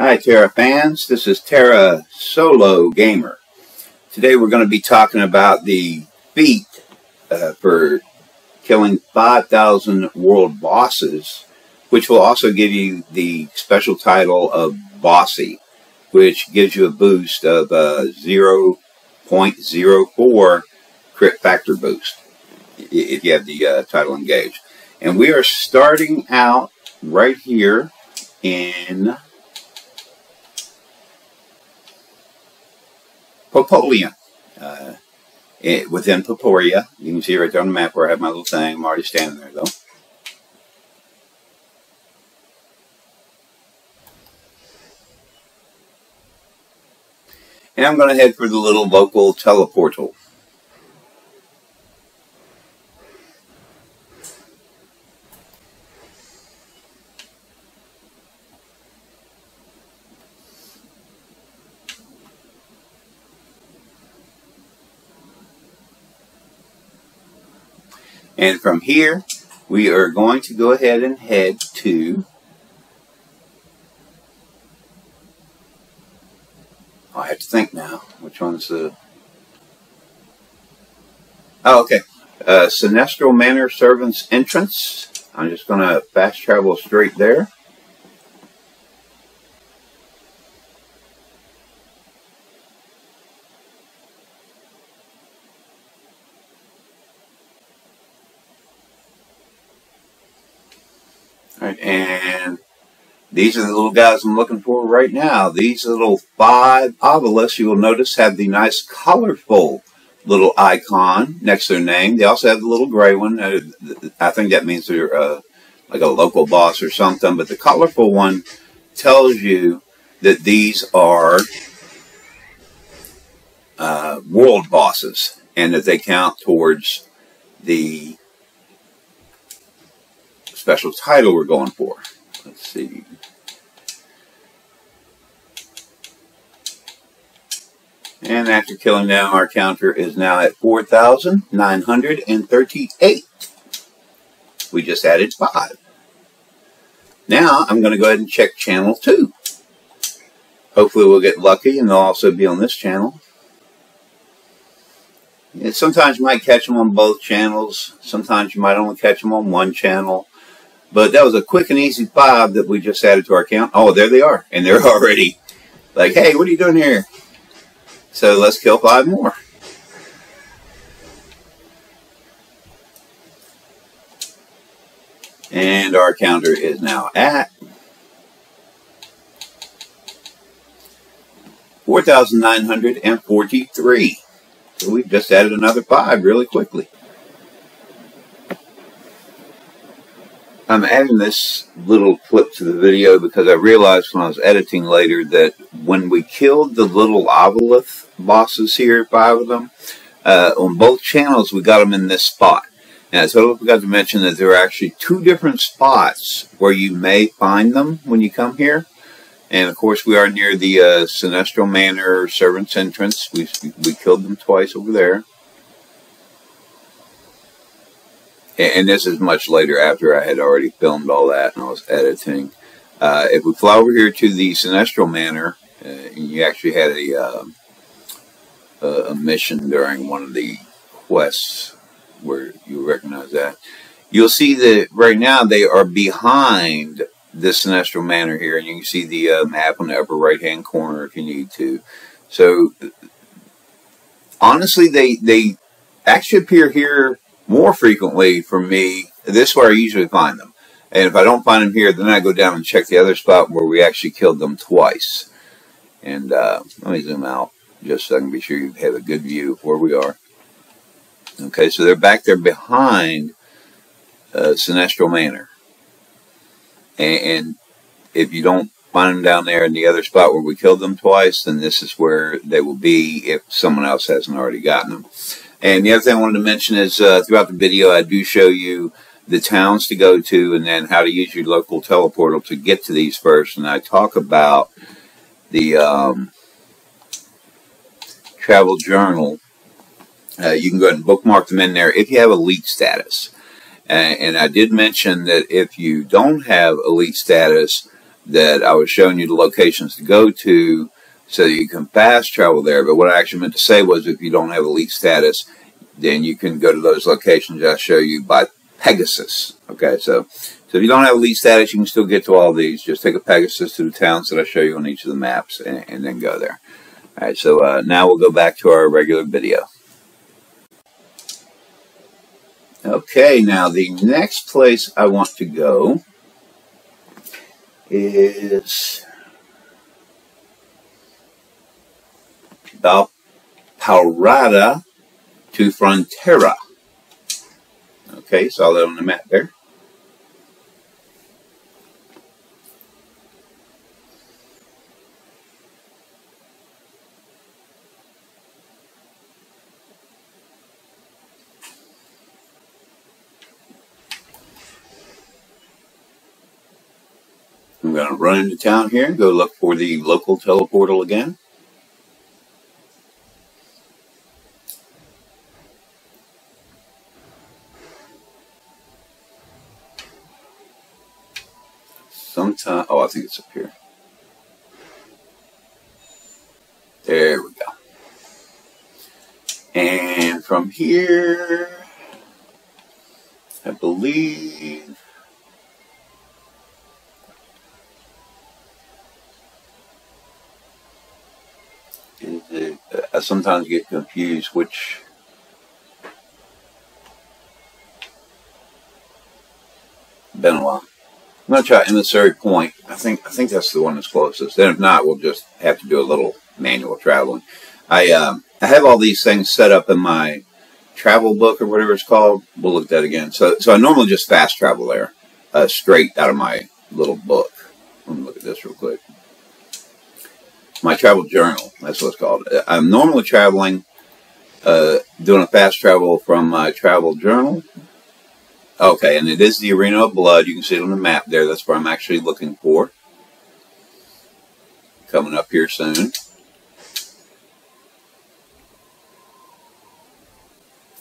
Hi Tera fans, this is Tera Solo Gamer. Today we're going to be talking about the feat for killing 5,000 world bosses, which will also give you the special title of Bossy, which gives you a boost of 0.04 crit factor boost if you have the title engaged. And we are starting out right here in Popolian, within Poporia. You can see right there on the map where I have my little thing. I'm already standing there though. And I'm going to head for the little local teleportal. And from here, we are going to go ahead and head to... I have to think now. Which one's the... Oh, okay. Sinestral Manor Servants Entrance. I'm just going to fast travel straight there. Alright, and these are the little guys I'm looking for right now. These little 5 obelisks, you will notice, have the nice colorful little icon next to their name. They also have the little gray one. I think that means they're like a local boss or something. But the colorful one tells you that these are world bosses and that they count towards the special title we're going for. Let's see. And after killing them, our counter is now at 4,938. We just added 5. Now I'm going to go ahead and check channel 2. Hopefully we'll get lucky and they'll also be on this channel. And sometimes you might catch them on both channels. Sometimes you might only catch them on one channel. But that was a quick and easy 5 that we just added to our account. Oh, there they are. And they're already like, hey, what are you doing here? So let's kill 5 more. And our counter is now at 4,943. So we've just added another 5 really quickly. I'm adding this little clip to the video because I realized when I was editing later that when we killed the little Ovolith bosses here, 5 of them, on both channels we got them in this spot. And I totally forgot to mention that there are actually 2 different spots where you may find them when you come here. And of course we are near the Sinestral Manor Servants Entrance. We killed them twice over there. And this is much later after I had already filmed all that and I was editing. If we fly over here to the Sinestral Manor, you actually had a mission during one of the quests where you recognize that. You'll see that right now they are behind the Sinestral Manor here, and you can see the map on the upper right hand corner if you need to. So honestly, they actually appear here more frequently for me. This is where I usually find them. And if I don't find them here, then I go down and check the other spot where we actually killed them twice. And let me zoom out just so I can be sure you have a good view of where we are. Okay, so they're back there behind Sinestral Manor. And if you don't find them down there in the other spot where we killed them twice, then this is where they will be if someone else hasn't already gotten them. And the other thing I wanted to mention is throughout the video I do show you the towns to go to and then how to use your local teleportal to get to these first. And I talk about the travel journal. You can go ahead and bookmark them in there if you have elite status. And I did mention that if you don't have elite status, that I was showing you the locations to go to so that you can fast travel there. But what I actually meant to say was if you don't have elite status, then you can go to those locations I show you by Pegasus. Okay, so if you don't have elite status, you can still get to all these. Just take a Pegasus to the towns that I show you on each of the maps and then go there. All right, so now we'll go back to our regular video. Okay, now the next place I want to go is Palrada to Frontera. Okay, saw that on the map there. I'm going to run into town here and go look for the local teleportal again. Sometime, oh, I think it's up here. There we go. And from here, I believe I sometimes get confused which been a while. I'm going to try Emissary Point. I think that's the one that's closest. Then if not, we'll just have to do a little manual traveling. I have all these things set up in my travel book or whatever it's called. We'll look at that again. So I normally just fast travel there, straight out of my little book. Let me look at this real quick. My travel journal, that's what it's called. I'm normally traveling, doing a fast travel from my travel journal. Okay, and it is the Arena of Blood. You can see it on the map there. That's where I'm actually looking for. Coming up here soon.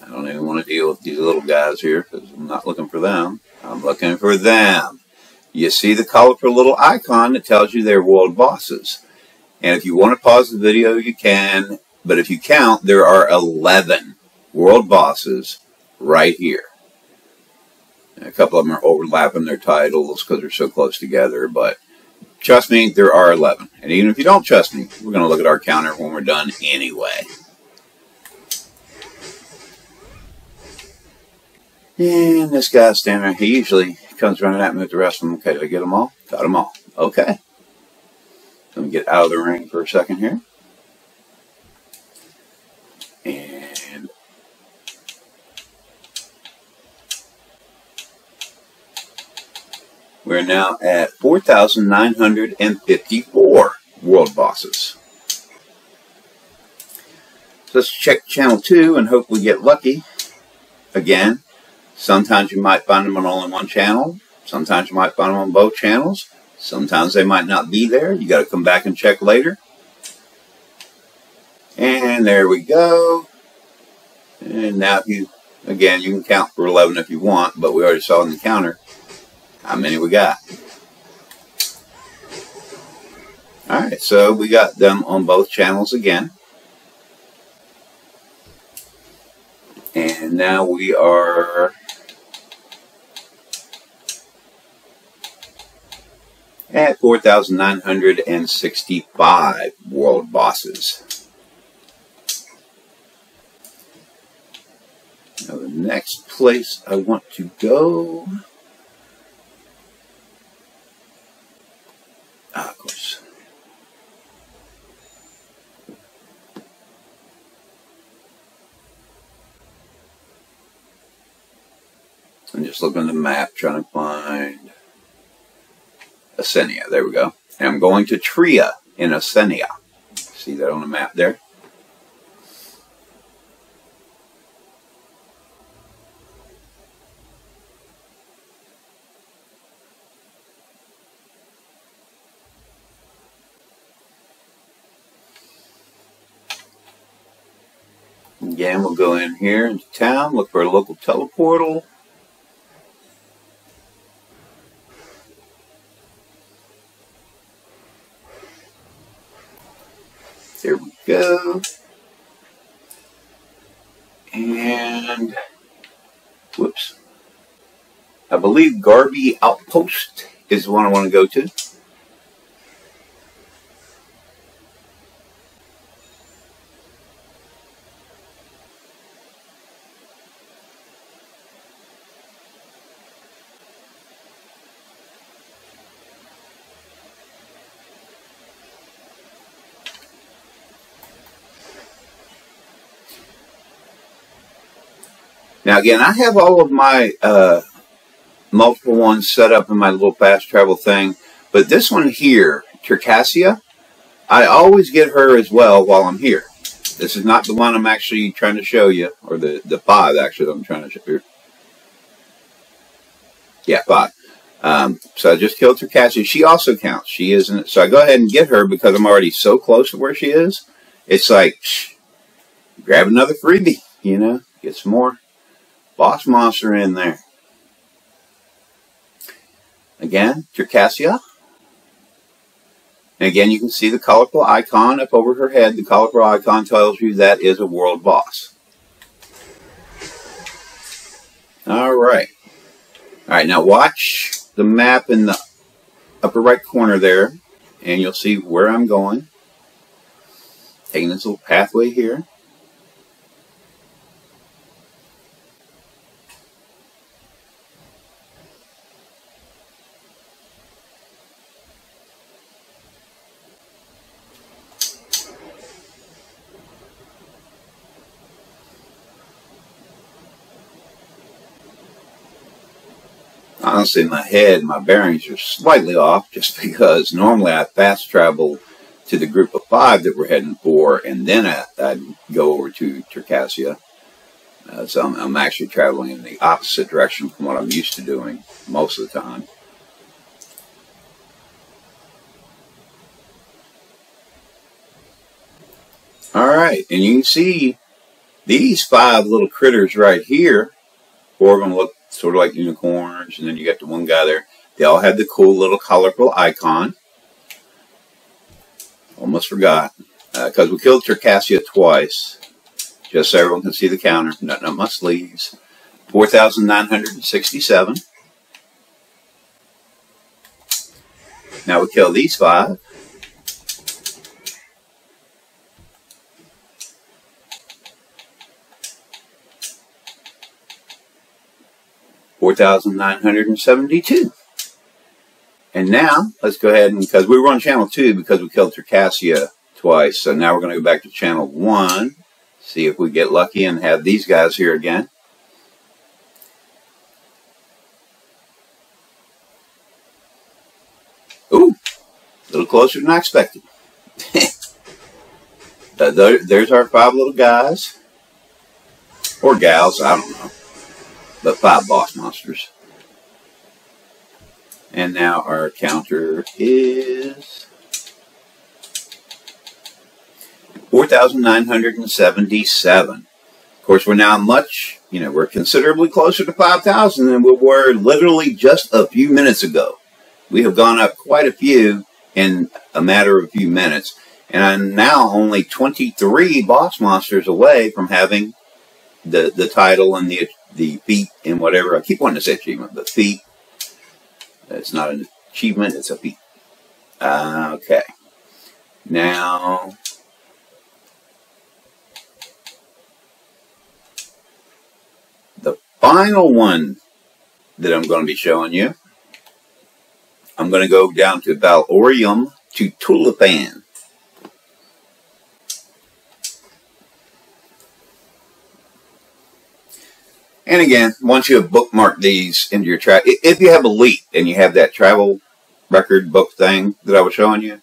I don't even want to deal with these little guys here because I'm not looking for them. I'm looking for them. You see the colorful little icon that tells you they're world bosses. And if you want to pause the video, you can. But if you count, there are 11 world bosses right here. A couple of them are overlapping their titles because they're so close together. But trust me, there are 11. And even if you don't trust me, we're going to look at our counter when we're done anyway. And this guy's standing there. He usually comes running at me with the rest of them. Okay, did I get them all? Got them all. Okay. Let me get out of the ring for a second here. And we're now at 4,954 world bosses. So let's check channel 2 and hope we get lucky. Again, sometimes you might find them on only one channel. Sometimes you might find them on both channels. Sometimes they might not be there. You got to come back and check later. And there we go. And now if you, again, you can count for 11 if you want, but we already saw in the counter how many we got. Alright, so we got them on both channels again. And now we are at 4,965 world bosses. Now the next place I want to go, of course, I'm just looking at the map trying to find Essenia. There we go. And I'm going to Tria in Essenia. See that on the map there? Again, we'll go in here into town, look for a local teleportal. There we go. And, whoops. I believe Garbi Outpost is the one I want to go to. Now again, I have all of my multiple ones set up in my little fast travel thing, but this one here, Terkasia, I always get her as well while I'm here. This is not the one I'm actually trying to show you, or the 5 actually that I'm trying to show you. Yeah, 5. So I just killed Terkasia. She also counts. She isn't. So I go ahead and get her because I'm already so close to where she is. It's like, grab another freebie, you know, get some more boss monster in there. Again, Terkasia. And again, you can see the colorful icon up over her head. The colorful icon tells you that is a world boss. Alright. Alright, now watch the map in the upper right corner there. And you'll see where I'm going. Taking this little pathway here. Honestly, my head, my bearings are slightly off just because normally I fast travel to the group of 5 that we're heading for, and then I'd go over to Terkasia. So I'm actually traveling in the opposite direction from what I'm used to doing most of the time. Alright, and you can see these 5 little critters right here, 4 of them look sort of like unicorns, and then you got the one guy there. They all have the cool little colorful icon. Almost forgot. Because we killed Terkasia twice. Just so everyone can see the counter. Nothing up my sleeves. 4,967. Now we kill these 5. $4,972. And now, let's go ahead and, because we were on channel 2 because we killed Terkasia twice, so now we're going to go back to channel 1, see if we get lucky and have these guys here again. Ooh, a little closer than I expected. There's our 5 little guys. Or gals, I don't know. But 5 boss monsters. And now our counter is 4,977. Of course, we're now we're considerably closer to 5,000 than we were literally just a few minutes ago. We have gone up quite a few in a matter of a few minutes. And I'm now only 23 boss monsters away from having the title and the feat and whatever. I keep wanting to say achievement, but feat. It's not an achievement, it's a feat. Okay. Now, the final one that I'm going to be showing you, I'm going to go down to Val Aureum to Tulufan. And again, once you have bookmarked these into your travel, if you have Elite and you have that travel record book thing that I was showing you,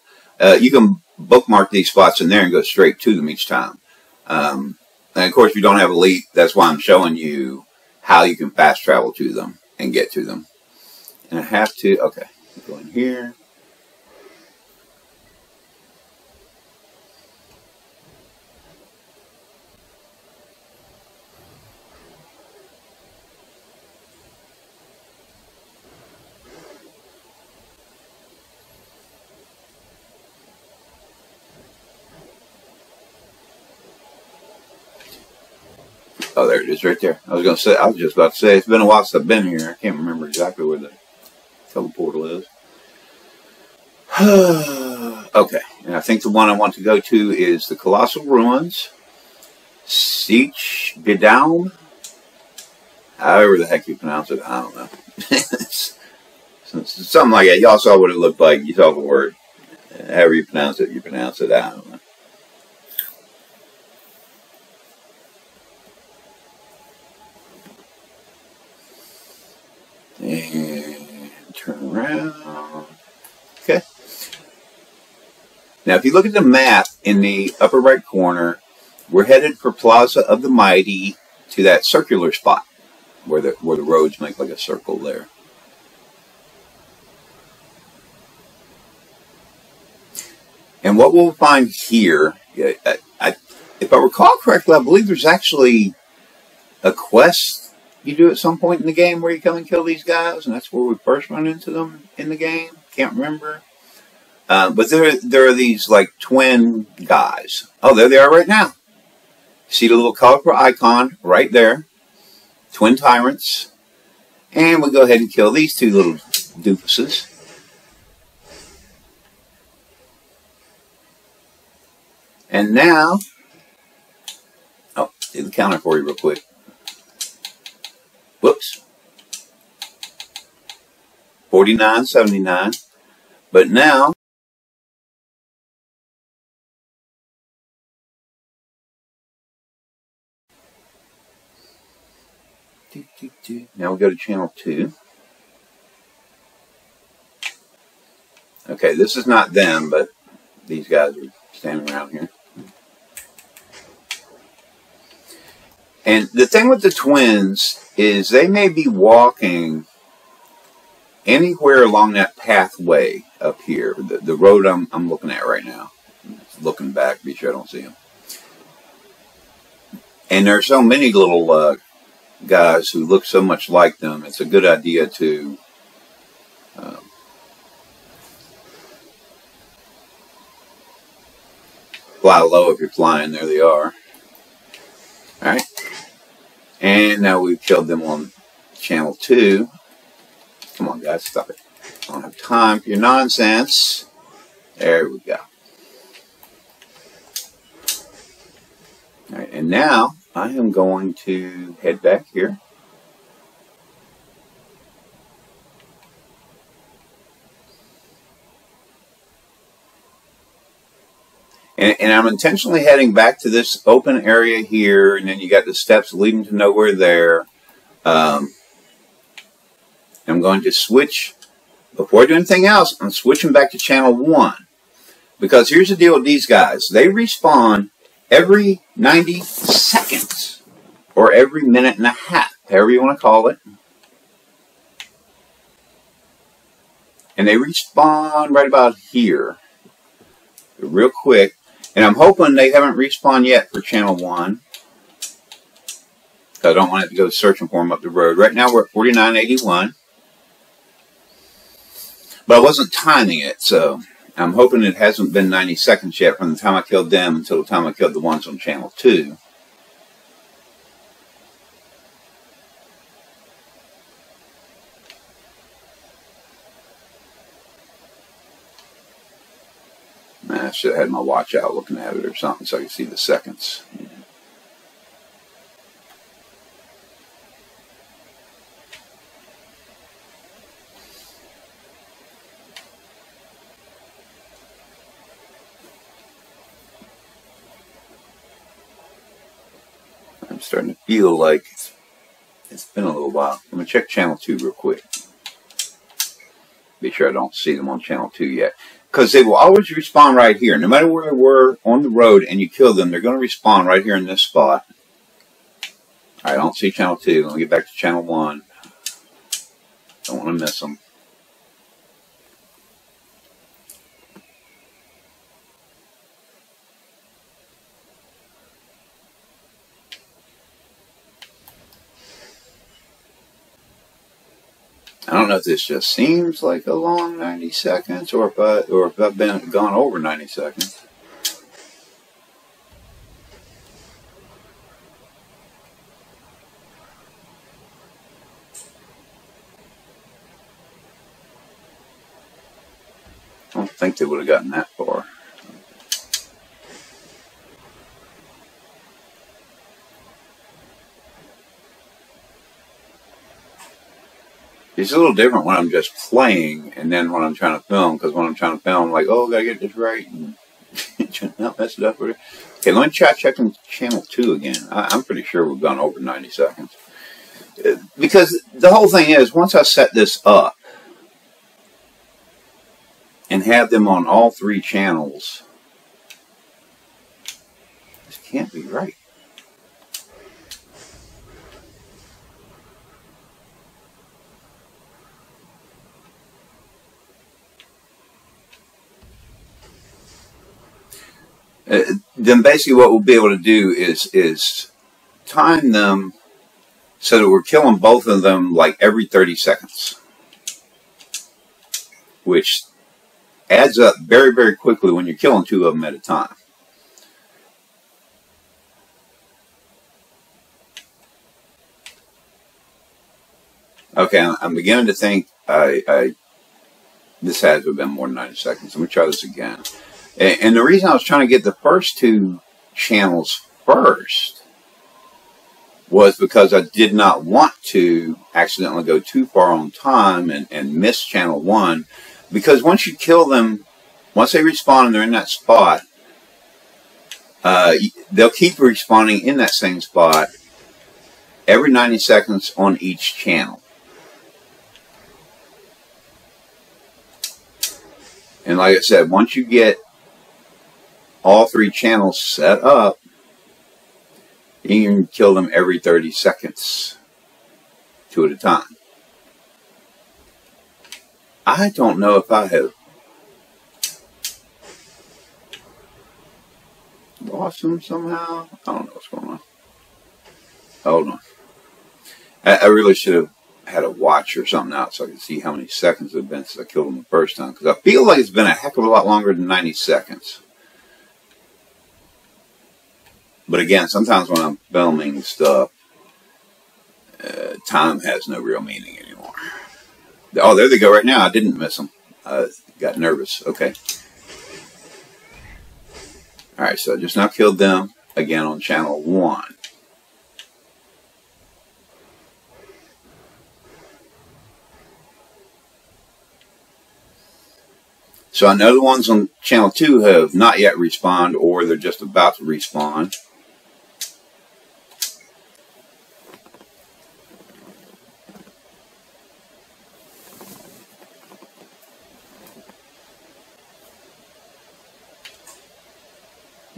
you can bookmark these spots in there and go straight to them each time. And of course, if you don't have Elite, that's why I'm showing you how you can fast travel to them and get to them. And I have to, okay, go in here. Oh, there it is, right there. I was just about to say, it's been a while since I've been here. I can't remember exactly where the teleportal is. Okay, and I think the one I want to go to is the Colossal Ruins, Sietch Bidaum, however the heck you pronounce it, I don't know. Something like that. Y'all saw what it looked like. You saw the word. However you pronounce it, I don't know. And turn around. Okay. Now, if you look at the map in the upper right corner, we're headed for Plaza of the Mighty to that circular spot where the roads make like a circle there. And what we'll find here, if I recall correctly, I believe there's actually a quest you do at some point in the game where you come and kill these guys, and that's where we first run into them in the game. Can't remember. But there are these like twin guys. Oh, there they are right now. See the little colorful icon right there. Twin Tyrants. And we'll go ahead and kill these two little doofuses. And now, oh, do the counter for you real quick. Whoops. 49.79. But now, now we go to channel 2. Okay, this is not them, but these guys are standing around here. And the thing with the twins is they may be walking anywhere along that pathway up here, the road I'm looking at right now. Looking back, be sure I don't see them. And there are so many little guys who look so much like them. It's a good idea to fly low if you're flying. There they are. Alright. And now we've killed them on channel 2. Come on, guys, stop it. I don't have time for your nonsense. There we go. Alright, and now I am going to head back here. And I'm intentionally heading back to this open area here, and then you got the steps leading to nowhere there. I'm going to switch, before I do anything else, I'm switching back to channel 1. Because here's the deal with these guys. They respawn every 90 seconds, or every minute and a half, however you want to call it. And they respawn right about here, real quick. And I'm hoping they haven't respawned yet for channel 1. Because I don't want to have to go searching for them up the road. Right now we're at 49.81. But I wasn't timing it, so I'm hoping it hasn't been 90 seconds yet from the time I killed them until the time I killed the ones on channel 2. I should have had my watch out looking at it or something so I could see the seconds. I'm starting to feel like it's been a little while. I'm going to check channel 2 real quick. Be sure I don't see them on channel 2 yet. Because they will always respawn right here. No matter where they were on the road and you kill them, they're going to respawn right here in this spot. Alright, I don't see channel 2. Let me get back to channel 1. Don't want to miss them. I don't know if this just seems like a long 90 seconds or if I've gone over 90 seconds. don't think they would have gotten that far. It's a little different when I'm just playing and then when I'm trying to film, because when I'm trying to film, I'm like, oh, gotta get this right, and no, mess it up. Okay, let me try checking channel 2 again. I'm pretty sure we've gone over 90 seconds. Because the whole thing is, once I set this up and have them on all 3 channels, this can't be right. Then basically what we'll be able to do is time them so that we're killing both of them like every 30 seconds. Which adds up very, very quickly when you're killing 2 of them at a time. Okay, I'm beginning to think this has to have been more than 90 seconds. Let me try this again. And the reason I was trying to get the first 2 channels first was because I did not want to accidentally go too far on time and miss channel 1. Because once you kill them, once they respawn and they're in that spot, they'll keep respawning in that same spot every 90 seconds on each channel. And like I said, once you get all 3 channels set up, you can kill them every 30 seconds, 2 at a time. I don't know if I have lost them somehow. I don't know what's going on. Hold on. I really should have had a watch or something out so I could see how many seconds it have been since I killed them the first time. Because I feel like it's been a heck of a lot longer than 90 seconds. But again, sometimes when I'm filming stuff, time has no real meaning anymore. Oh, there they go right now. I didn't miss them. I got nervous. Okay. Alright, so I just now killed them again on channel 1. So I know the ones on channel 2 have not yet respawned, or they're just about to respawn.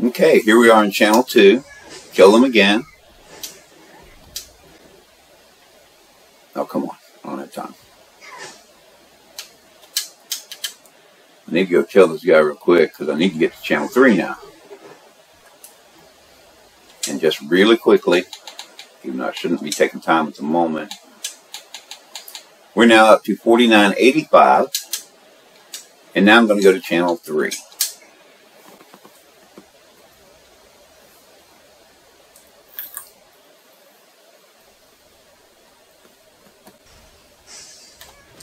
Okay, here we are on channel 2. Kill them again. Oh, come on. I don't have time. I need to go kill this guy real quick because I need to get to channel 3 now. And just really quickly, even though I shouldn't be taking time at the moment, we're now up to 4985. And now I'm going to go to channel 3.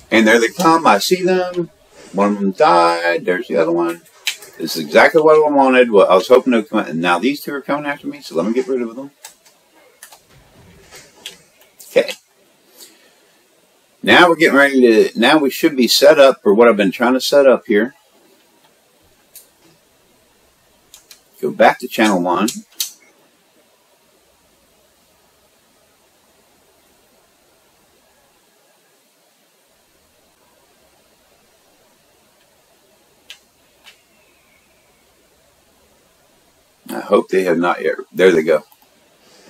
And there they come. I see them. One of them died. There's the other one. This is exactly what I wanted. Well, I was hoping to come out. And now these 2 are coming after me, so let me get rid of them. Okay. Now we're getting ready to... Now we should be set up for what I've been trying to set up here. Go back to channel 1. I hope they have not yet. There they go.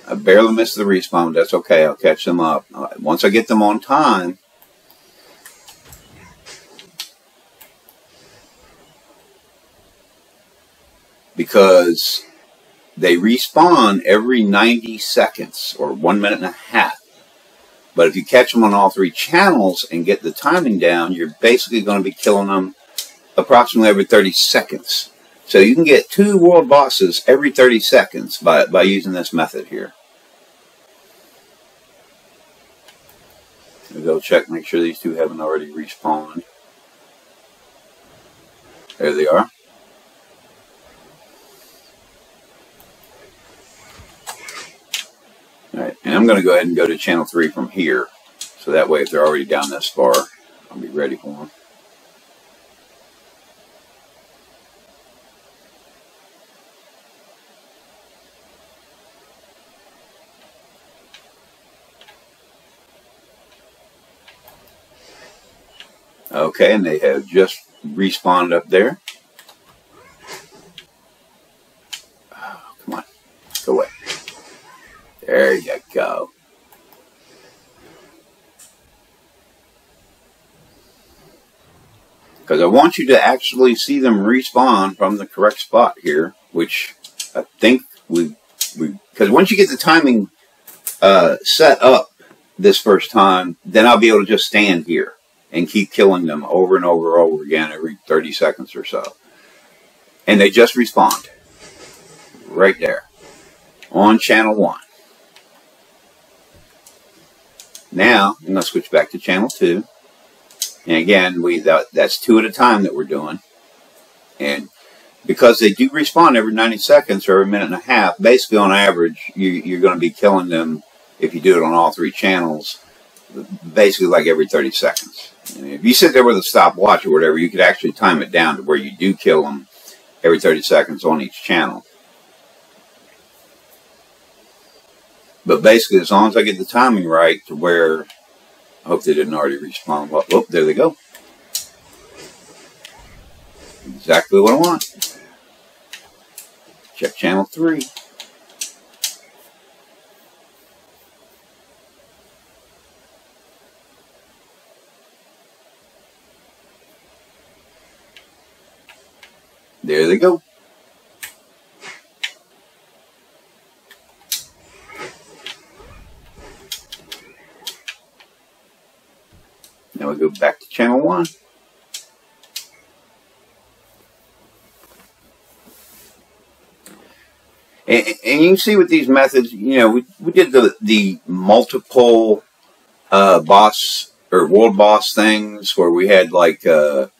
I barely missed the respawn. That's okay. I'll catch them up. Once I get them on time. Because they respawn every 90 seconds or 1 minute and a half. But if you catch them on all 3 channels and get the timing down, you're basically going to be killing them approximately every 30 seconds. So you can get 2 world bosses every 30 seconds by using this method here. We'll go check, make sure these 2 haven't already respawned. There they are. Alright, and I'm going to go ahead and go to channel 3 from here. So that way if they're already down this far, I'll be ready for them. Okay, and they have just respawned up there. Oh, come on. Go away. There you go. Because I want you to actually see them respawn from the correct spot here, which I think because once you get the timing set up this first time, then I'll be able to just stand here and keep killing them over and over and over again every 30 seconds or so. And they just respawned. Right there. On channel 1. Now, I'm going to switch back to channel 2. And again, that's 2 at a time that we're doing. And because they do respawn every 90 seconds or every minute and a half, basically on average, you're going to be killing them, if you do it on all 3 channels, basically like every 30 seconds. And if you sit there with a stopwatch or whatever, you could actually time it down to where you do kill them every 30 seconds on each channel. But basically, as long as I get the timing right to where, I hope they didn't already respawn. Well, oh, there they go. Exactly what I want. Check channel 3. There they go. Now we go back to channel 1. And you can see with these methods, you know, we did the multiple boss or world boss things where we had like 5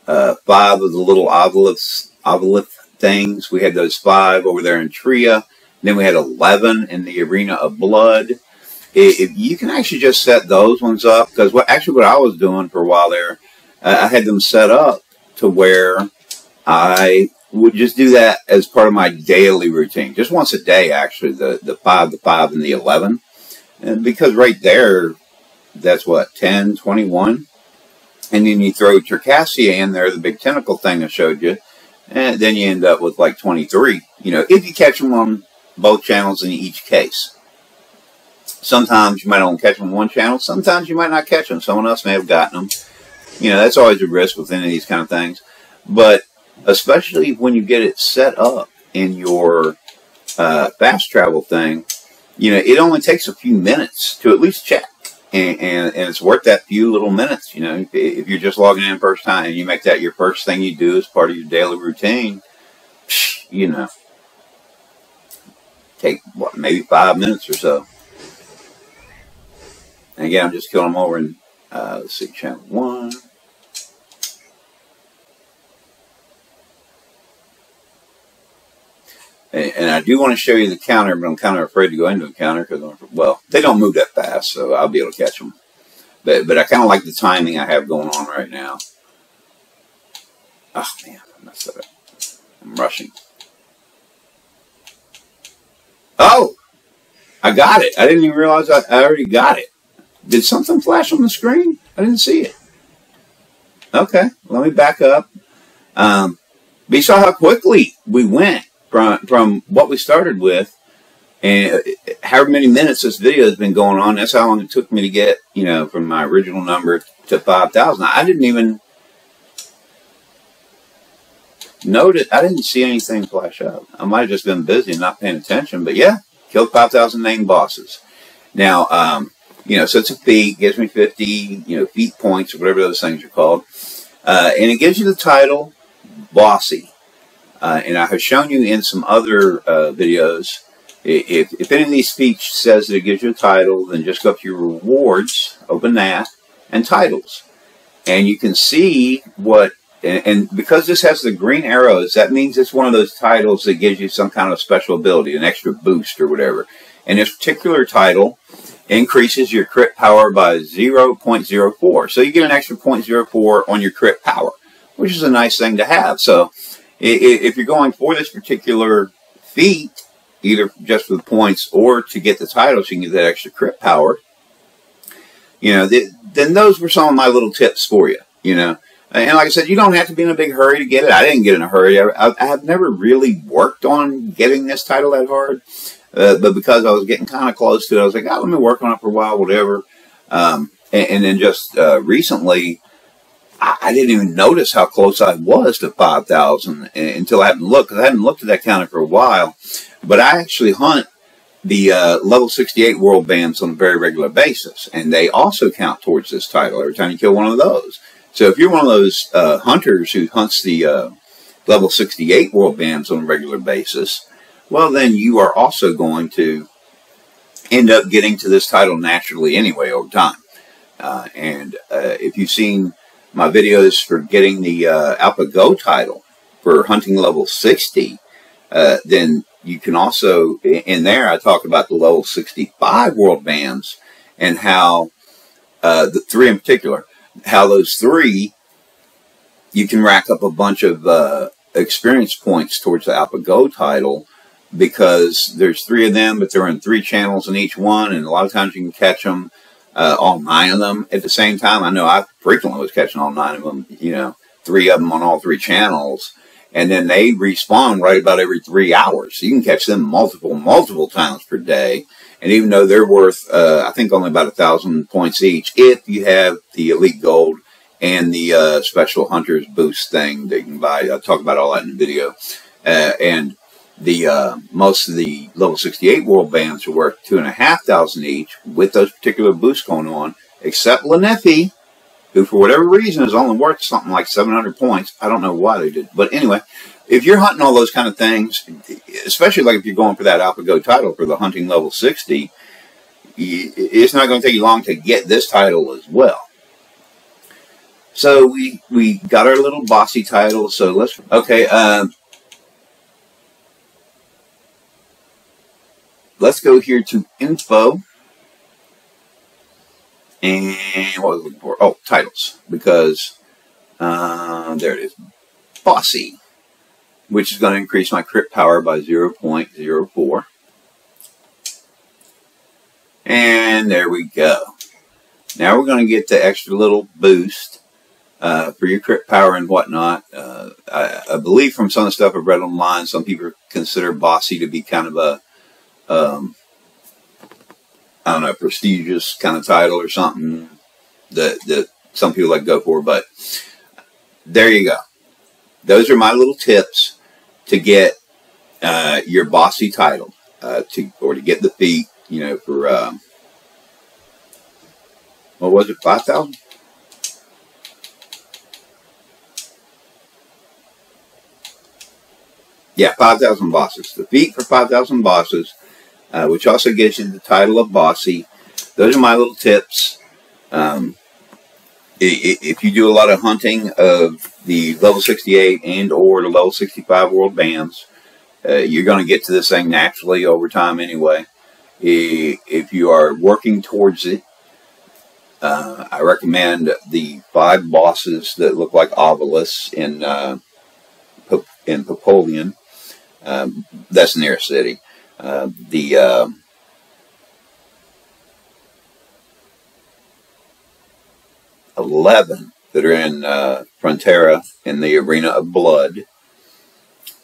of the little Ovolith things. We had those 5 over there in Tria. Then we had 11 in the Arena of Blood. If you can actually just set those ones up, because what I was doing for a while there, I had them set up to where I would just do that as part of my daily routine, just once a day actually, the 5, and the 11, and because right there, that's what, 10, 21, and then you throw Terkasia in there, the big tentacle thing I showed you, and then you end up with like 23, you know, if you catch them on both channels in each case. Sometimes you might only catch them on one channel. Sometimes you might not catch them. Someone else may have gotten them. You know, that's always a risk with any of these kind of things. But especially when you get it set up in your fast travel thing, you know, it only takes a few minutes to at least check. And it's worth that few little minutes, you know. If you're just logging in first time and you make that your first thing you do as part of your daily routine, you know, take, what, maybe 5 minutes or so. And again, I'm just killing them over in, let's see, channel 1. And I do want to show you the counter, but I'm kind of afraid to go into a counter because, well, they don't move that fast, so I'll be able to catch them. But I kind of like the timing I have going on right now. Oh, man, I messed that up. I'm rushing. Oh! I got it. I didn't even realize I already got it. Did something flash on the screen? I didn't see it. Okay, let me back up. But you saw how quickly we went from what we started with, and however many minutes this video has been going on, that's how long it took me to get, you know, from my original number to 5,000. I didn't even notice. I didn't see anything flash up. I might have just been busy and not paying attention, but yeah, killed 5,000 named bosses. Now, you know, so it's a feat, gives me 50, you know, feat points or whatever those things are called. And it gives you the title, Bossy. And I have shown you in some other videos, if any of these feats says that it gives you a title, then just go up to your rewards, open that, and titles. And you can see what and because this has the green arrows, that means it's one of those titles that gives you some kind of special ability, an extra boost or whatever. And this particular title increases your crit power by 0.04. So you get an extra 0.04 on your crit power, which is a nice thing to have. So if you're going for this particular feat, either just for the points or to get the title so you can get that extra crit power, you know, then those were some of my little tips for you, you know. And like I said, you don't have to be in a big hurry to get it. I didn't get in a hurry. I have never really worked on getting this title that hard. But because I was getting kind of close to it, I was like, oh, let me work on it for a while, whatever. And then just recently, I didn't even notice how close I was to 5,000 until I hadn't looked, because I hadn't looked at that counter for a while. But I actually hunt the level 68 world bands on a very regular basis, and they also count towards this title every time you kill one of those. So if you're one of those hunters who hunts the level 68 world bands on a regular basis, well, then you are also going to end up getting to this title naturally anyway over time. And if you've seen my videos for getting the Alpha Go title for hunting level 60, then you can also, in there, I talk about the level 65 world bands and how, the three in particular, how those three, you can rack up a bunch of experience points towards the Alpha Go title, because there's three of them, but they're in 3 channels in each one, and a lot of times you can catch them, all 9 of them at the same time. I know I frequently was catching all 9 of them, you know, 3 of them on all 3 channels, and then they respawn right about every 3 hours. So you can catch them multiple times per day, and even though they're worth, I think only about 1,000 points each, if you have the Elite Gold and the Special Hunters Boost thing that you can buy. I'll talk about all that in the video. And the most of the level 68 world bands are worth 2,500 each with those particular boosts going on, except Lanefi, who for whatever reason is only worth something like 700 points. I don't know why they did. But anyway, if you're hunting all those kind of things, especially like if you're going for that Alpha Go title for the hunting level 60, it's not going to take you long to get this title as well. So we got our little Bossy title. So let's, okay, let's go here to info. And what was I looking for? Oh, titles. Because, there it is. Bossy, which is going to increase my crit power by 0.04. And there we go. Now we're going to get the extra little boost for your crit power and whatnot. I believe from some of the stuff I've read online, some people consider Bossy to be kind of a I don't know, prestigious kind of title or something that some people like to go for, but there you go. Those are my little tips to get your Bossy title, or to get the feat, you know, for what was it, 5,000? Yeah, 5,000 bosses. The feat for 5,000 bosses. Which also gives you the title of Bossy. Those are my little tips. If you do a lot of hunting of the level 68 and or the level 65 world bands, you're going to get to this thing naturally over time anyway. If you are working towards it, I recommend the 5 bosses that look like Ovoliths in Popolian. That's in their city. The 11 that are in Frontera in the Arena of Blood,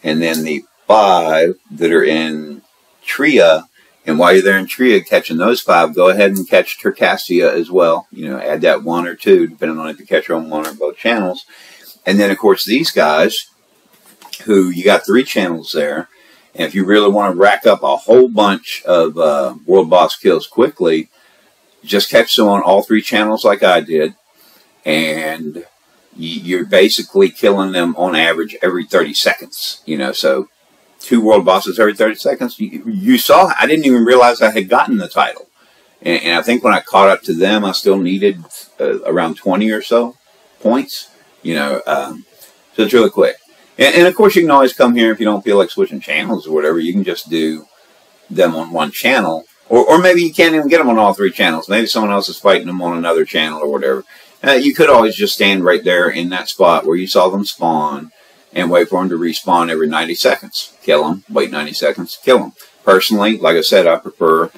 and then the 5 that are in Tria. And while you're there in Tria catching those 5, go ahead and catch Terkasia as well. You know, add that 1 or 2, depending on if you catch her on 1 or both channels. And then, of course, these guys, who you got 3 channels there. And if you really want to rack up a whole bunch of world boss kills quickly, just catch them on all 3 channels like I did. And you're basically killing them on average every 30 seconds. You know, so 2 world bosses every 30 seconds. You saw, I didn't even realize I had gotten the title. And I think when I caught up to them, I still needed around 20 or so points. You know, So it's really quick. And of course, you can always come here if you don't feel like switching channels or whatever. You can just do them on one channel. Or maybe you can't even get them on all three channels. Maybe someone else is fighting them on another channel or whatever. You could always just stand right there in that spot where you saw them spawn and wait for them to respawn every 90 seconds. Kill them, wait 90 seconds, kill them. Personally, like I said, I prefer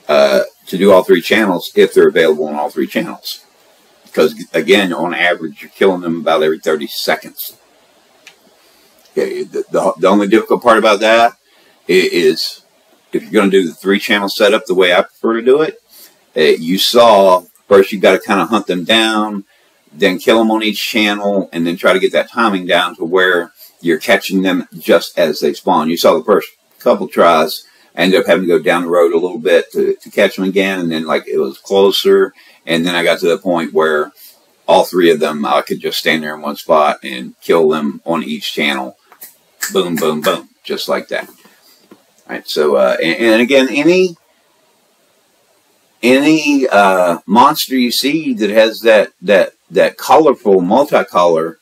to do all three channels if they're available on all three channels. Because, again, on average, you're killing them about every 30 seconds. Okay, the only difficult part about that is if you're going to do the three-channel setup the way I prefer to do it, you saw, first you've got to kind of hunt them down, then kill them on each channel, and then try to get that timing down to where you're catching them just as they spawn. You saw the first couple tries, I ended up having to go down the road a little bit to catch them again, and then like it was closer, and then I got to the point where all three of them, I could just stand there in one spot and kill them on each channel. Boom, boom, boom, just like that. All right, so, and again, any monster you see that has that colorful, multicolor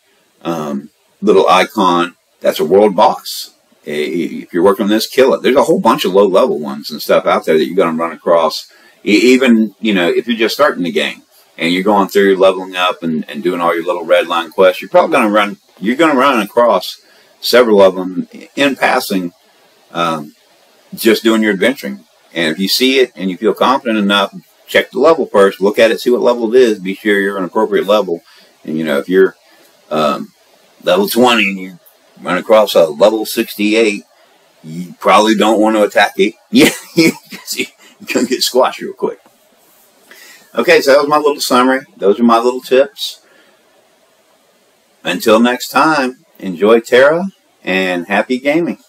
little icon, that's a world boss. If you're working on this, kill it. There's a whole bunch of low-level ones and stuff out there that you're going to run across. Even, you know, if you're just starting the game and you're going through leveling up and doing all your little red line quests, you're probably going to run across several of them in passing, just doing your adventuring. And if you see it and you feel confident enough, check the level first. Look at it, see what level it is. Be sure you're an appropriate level. And, you know, if you're level 20 and you run across a level 68, you probably don't want to attack it. Yeah, you're going to get squashed real quick. Okay, so that was my little summary. Those are my little tips. Until next time, enjoy Tera and happy gaming.